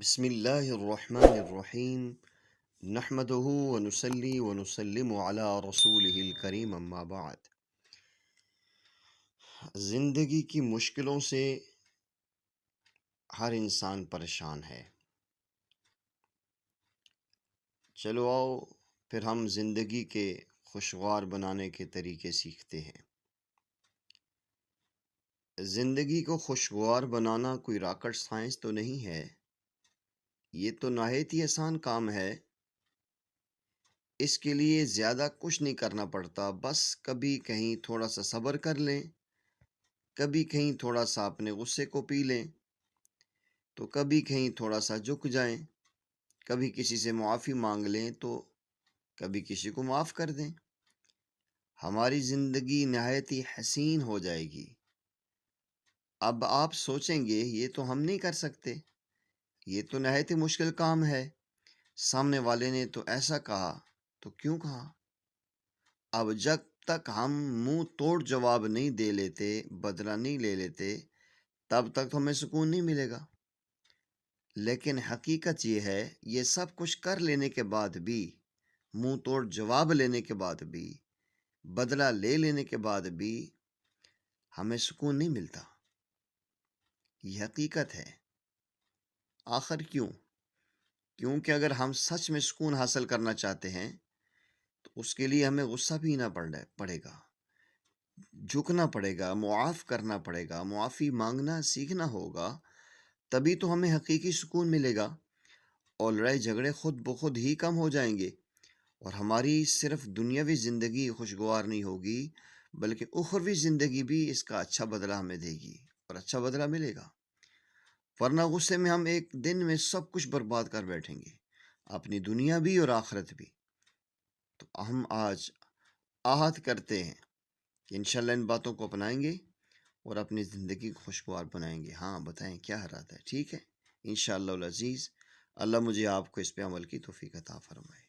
بسم اللہ الرحمن الرحیم نحمدہ ونصلی ونسلم علی رسولہ الکریم اما بعد۔ زندگی کی مشکلوں سے ہر انسان پریشان ہے۔ چلو آؤ پھر ہم زندگی کے خوشگوار بنانے کے طریقے سیکھتے ہیں۔ زندگی کو خوشگوار بنانا کوئی راکٹ سائنس تو نہیں ہے، یہ تو نہایت ہی آسان کام ہے۔ اس کے لیے زیادہ کچھ نہیں کرنا پڑتا، بس کبھی کہیں تھوڑا سا صبر کر لیں، کبھی کہیں تھوڑا سا اپنے غصے کو پی لیں، تو کبھی کہیں تھوڑا سا جھک جائیں، کبھی کسی سے معافی مانگ لیں تو کبھی کسی کو معاف کر دیں، ہماری زندگی نہایت ہی حسین ہو جائے گی۔ اب آپ سوچیں گے یہ تو ہم نہیں کر سکتے، یہ تو نہایت ہی مشکل کام ہے، سامنے والے نے تو ایسا کہا تو کیوں کہا؟ اب جب تک ہم منہ توڑ جواب نہیں دے لیتے، بدلہ نہیں لے لیتے، تب تک تو ہمیں سکون نہیں ملے گا۔ لیکن حقیقت یہ ہے، یہ سب کچھ کر لینے کے بعد بھی، منہ توڑ جواب لینے کے بعد بھی، بدلہ لے لینے کے بعد بھی ہمیں سکون نہیں ملتا۔ یہ حقیقت ہے۔ آخر کیوں؟ کیونکہ اگر ہم سچ میں سکون حاصل کرنا چاہتے ہیں تو اس کے لیے ہمیں غصہ پینا پڑے گا، جھکنا پڑے گا، معاف کرنا پڑے گا، معافی مانگنا سیکھنا ہوگا، تبھی تو ہمیں حقیقی سکون ملے گا، اور لڑائی جھگڑے خود بخود ہی کم ہو جائیں گے، اور ہماری صرف دنیاوی زندگی خوشگوار نہیں ہوگی بلکہ اخروی زندگی بھی اس کا اچھا بدلہ ہمیں دے گی اور اچھا بدلہ ملے گا۔ ورنہ غصے میں ہم ایک دن میں سب کچھ برباد کر بیٹھیں گے، اپنی دنیا بھی اور آخرت بھی۔ تو ہم آج عہد کرتے ہیں کہ انشاءاللہ ان باتوں کو اپنائیں گے اور اپنی زندگی کو خوشگوار بنائیں گے۔ ہاں بتائیں کیا حالات ہے؟ ٹھیک ہے، انشاءاللہ العزیز۔ اللہ مجھے آپ کو اس پہ عمل کی توفیق عطا فرمائے۔